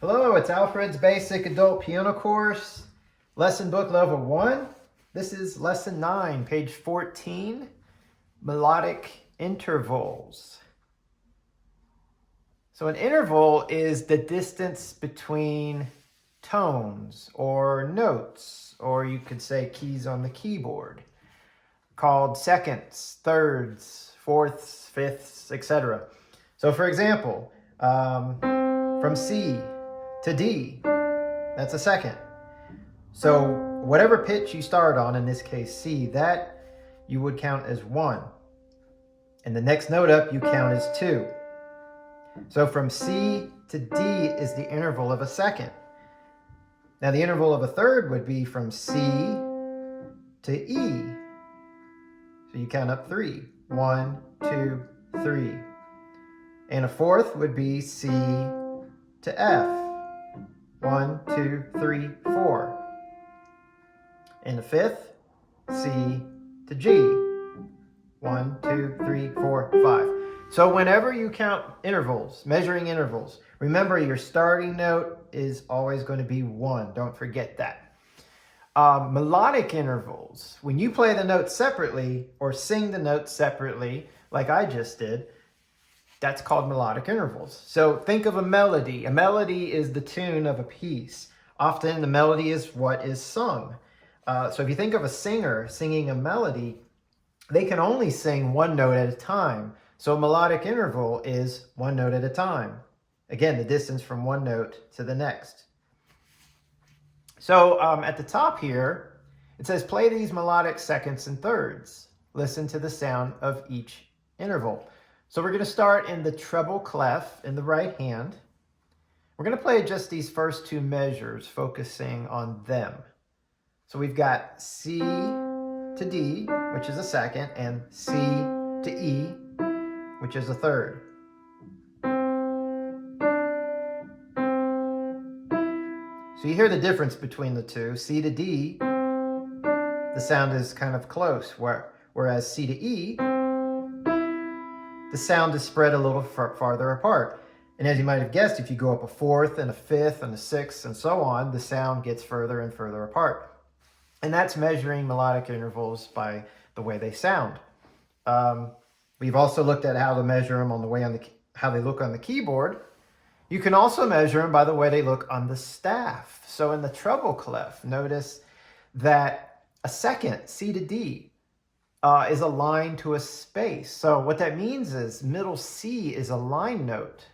Hello, it's Alfred's Basic Adult Piano Course, Lesson Book Level 1. This is Lesson 9, page 14, Melodic Intervals. So an interval is the distance between tones or notes, or you could say keys on the keyboard, called seconds, thirds, fourths, fifths, etc. So for example, from C to D, that's a second. So whatever pitch you start on, in this case C, that you would count as 1. And the next note up you count as 2. So from C to D is the interval of a second. Now the interval of a third would be from C to E. So you count up 3. 1, 2, 3. And a fourth would be C to F. 1, 2, 3, 4. And the fifth, C to G. 1, 2, 3, 4, 5. So whenever you count intervals, measuring intervals, remember your starting note is always going to be 1. Don't forget that. Melodic intervals, when you play the notes separately or sing the notes separately, like I just did, that's called melodic intervals. So think of a melody. A melody is the tune of a piece. Often the melody is what is sung. So if you think of a singer singing a melody, they can only sing one note at a time. So a melodic interval is one note at a time. Again, the distance from one note to the next. So at the top here, it says play these melodic seconds and thirds. Listen to the sound of each interval. So we're going to start in the treble clef in the right hand. We're going to play just these first two measures, focusing on them. So we've got C to D, which is a second, and C to E, which is a third. So you hear the difference between the two. C to D, the sound is kind of close, whereas C to E, the sound is spread a little farther apart. And as you might have guessed, if you go up a fourth and a fifth and a sixth and so on, the sound gets further and further apart. And that's measuring melodic intervals by the way they sound. We've also looked at how to measure them on the way how they look on the keyboard. You can also measure them by the way they look on the staff. So in the treble clef, notice that a second, C to D, is aligned to a space. So what that means is middle C is a line note.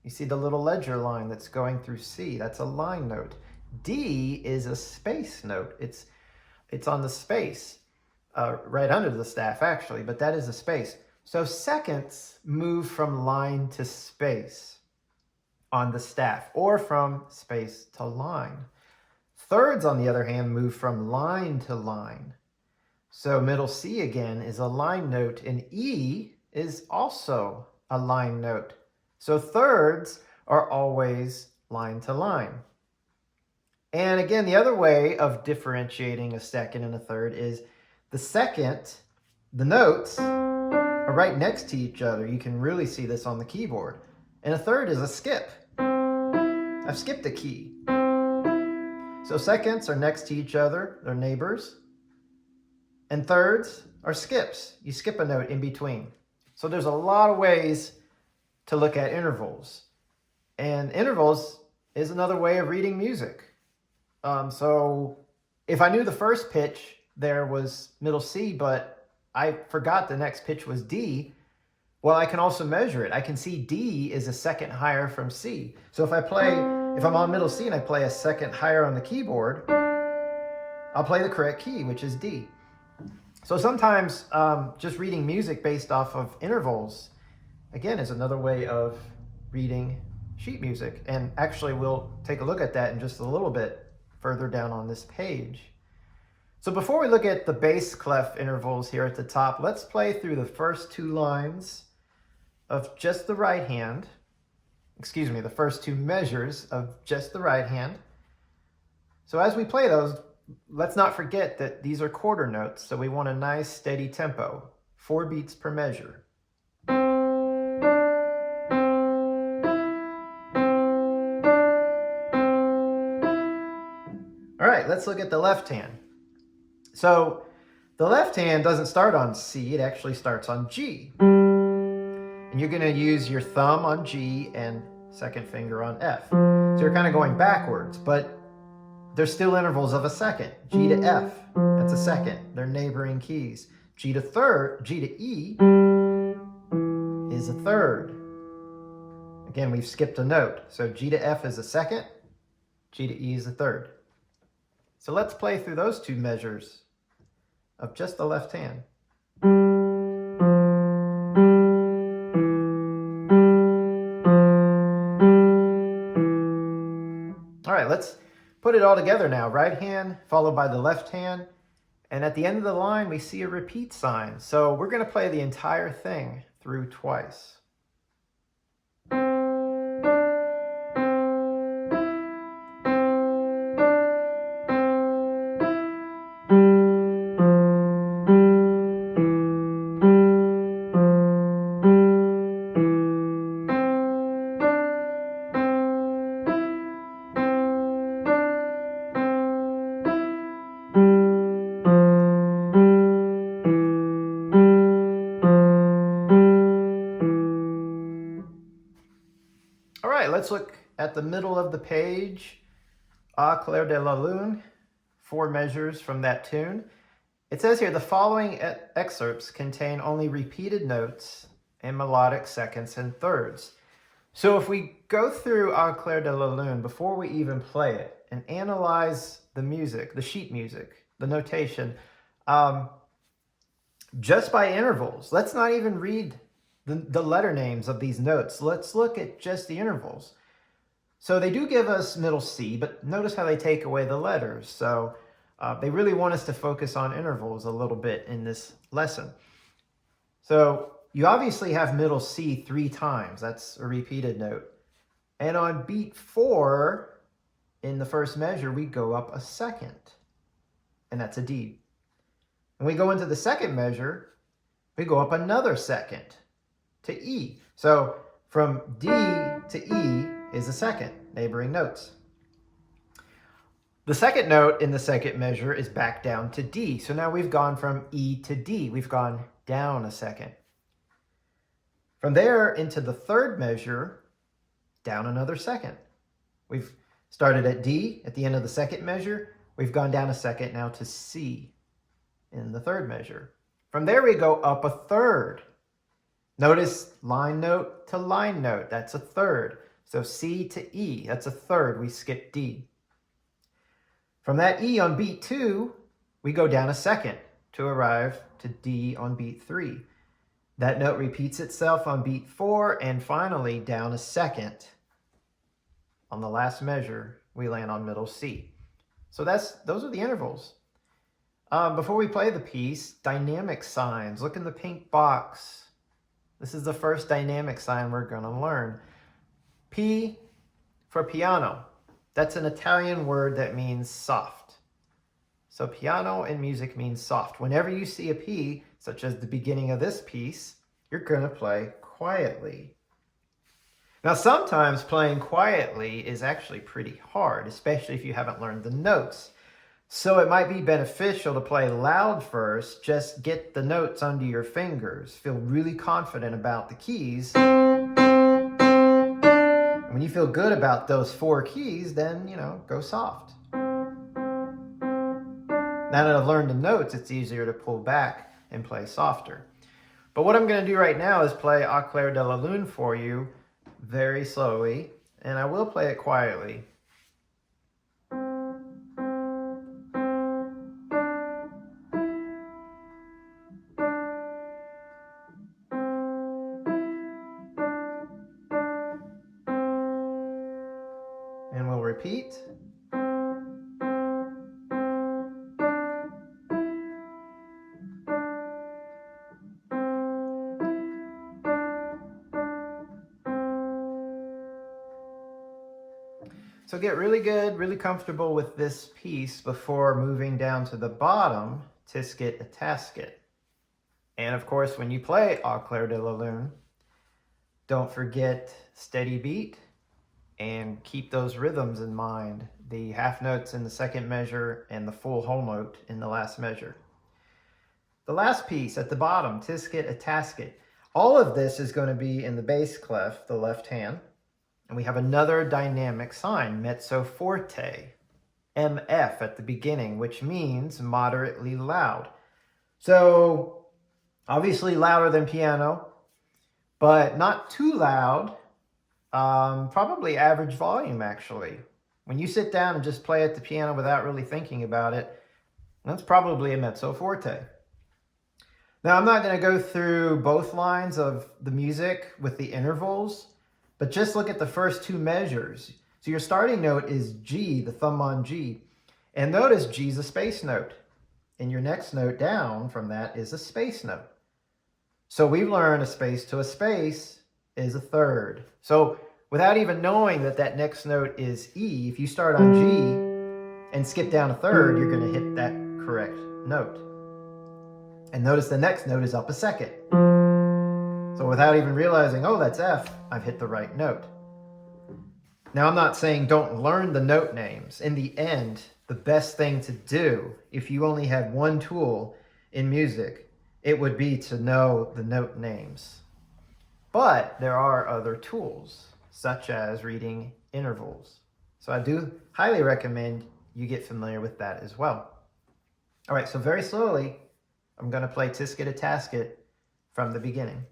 You see the little ledger line that's going through C, that's a line note. D is a space note. It's on the space, right under the staff actually, but that is a space. So seconds move from line to space on the staff, or from space to line. Thirds, on the other hand, move from line to line. So middle C again is a line note, and E is also a line note. So thirds are always line to line. And again, the other way of differentiating a second and a third is the second, the notes are right next to each other. You can really see this on the keyboard. And a third is a skip. I've skipped a key. So seconds are next to each other, they're neighbors. And thirds are skips. You skip a note in between. So there's a lot of ways to look at intervals. And intervals is another way of reading music. So if I knew the first pitch there was middle C, but I forgot the next pitch was D, well, I can also measure it. I can see D is a second higher from C. So if I'm on middle C and I play a second higher on the keyboard, I'll play the correct key, which is D. So sometimes just reading music based off of intervals, again, is another way of reading sheet music. And actually, we'll take a look at that in just a little bit further down on this page. So before we look at the bass clef intervals here at the top, let's play through the first two lines of just the right hand. Excuse me, the first two measures of just the right hand. So as we play those, let's not forget that these are quarter notes, so we want a nice steady tempo, 4 beats per measure. right, let's look at the left hand. So the left hand doesn't start on C, it actually starts on G. And you're going to use your thumb on G and second finger on F. So you're kind of going backwards, but there's still intervals of a second. G to F, that's a second. They're neighboring keys. G to E is a third. Again, we've skipped a note. So G to F is a second, G to E is a third. So let's play through those two measures of just the left hand. All right, let's put it all together now. Right hand followed by the left hand. And at the end of the line, we see a repeat sign. So we're going to play the entire thing through twice. All right, let's look at the middle of the page. Clair de la Lune, 4 measures from that tune. It says here, the following excerpts contain only repeated notes and melodic seconds and thirds. So if we go through Clair de la Lune before we even play it and analyze the music, the sheet music, the notation, just by intervals, let's not even read the letter names of these notes. Let's look at just the intervals. So they do give us middle C, but notice how they take away the letters. So they really want us to focus on intervals a little bit in this lesson. So you obviously have middle C 3 times. That's a repeated note. And on beat 4, in the first measure, we go up a second. And that's a D. When we go into the second measure, we go up another second to E. So from D to E is a second, neighboring notes. The second note in the second measure is back down to D. So now we've gone from E to D. We've gone down a second. From there into the third measure, down another second. We've started at D at the end of the second measure. We've gone down a second now to C in the third measure. From there we go up a third. Notice line note to line note, that's a third. So C to E, that's a third, we skip D. From that E on beat 2, we go down a second to arrive to D on beat 3. That note repeats itself on beat 4, and finally down a second. On the last measure, we land on middle C. So those are the intervals. Before we play the piece, dynamic signs. Look in the pink box. This is the first dynamic sign we're going to learn. P for piano. That's an Italian word that means soft. So piano in music means soft. Whenever you see a P, such as the beginning of this piece, you're going to play quietly. Now, sometimes playing quietly is actually pretty hard, especially if you haven't learned the notes. So it might be beneficial to play loud first, just get the notes under your fingers, feel really confident about the keys. And when you feel good about those 4 keys, then, go soft. Now that I've learned the notes, it's easier to pull back and play softer. But what I'm going to do right now is play A Clair de la Lune for you very slowly, and I will play it quietly. And we'll repeat. So get really good, really comfortable with this piece before moving down to the bottom, Tisket Tasket. And of course, when you play A Clair de la Lune, don't forget steady beat and keep those rhythms in mind, the half notes in the second measure and the full whole note in the last measure. The last piece at the bottom, Tisket Tasket. All of this is going to be in the bass clef, the left hand. And we have another dynamic sign, mezzo forte, MF at the beginning, which means moderately loud. So obviously louder than piano, but not too loud. Probably average volume, actually. When you sit down and just play at the piano without really thinking about it, that's probably a mezzo forte. Now, I'm not going to go through both lines of the music with the intervals, but just look at the first two measures. So your starting note is G, the thumb on G. And notice G's a space note. And your next note down from that is a space note. So we've learned a space to a space is a third. So without even knowing that that next note is E, if you start on G and skip down a third, you're going to hit that correct note. And notice the next note is up a second. So without even realizing, oh, that's F, I've hit the right note. Now, I'm not saying don't learn the note names. In the end, the best thing to do, if you only had one tool in music, it would be to know the note names. But there are other tools, such as reading intervals. So I do highly recommend you get familiar with that as well. All right, so very slowly, I'm going to play Tisket Tasket from the beginning.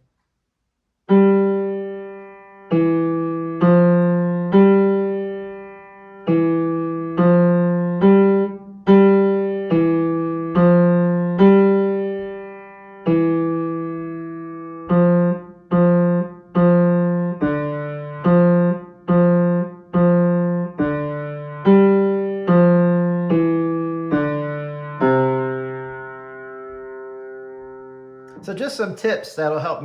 So just some tips that'll help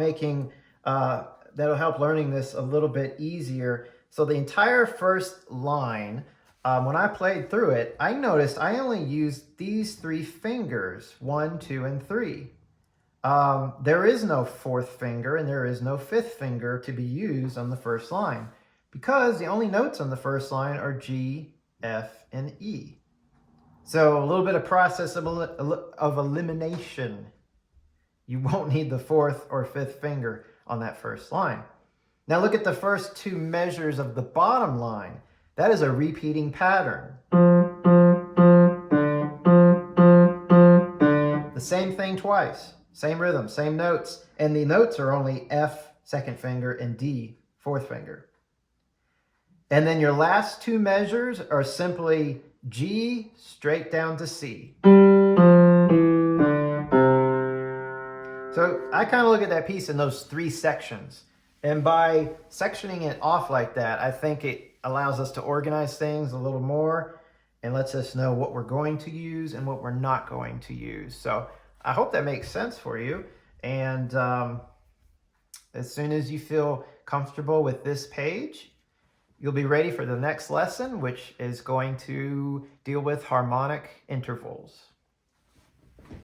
learning this a little bit easier. So the entire first line, when I played through it, I noticed I only used these three fingers, 1, 2, and 3. There is no fourth finger and there is no fifth finger to be used on the first line because the only notes on the first line are G, F, and E. So a little bit of process of elimination. You won't need the fourth or fifth finger on that first line. Now look at the first two measures of the bottom line. That is a repeating pattern. The same thing twice, same rhythm, same notes, and the notes are only F, second finger, and D, fourth finger. And then your last two measures are simply G straight down to C. So I kind of look at that piece in those three sections. And by sectioning it off like that, I think it allows us to organize things a little more and lets us know what we're going to use and what we're not going to use. So I hope that makes sense for you. And as soon as you feel comfortable with this page, you'll be ready for the next lesson, which is going to deal with harmonic intervals.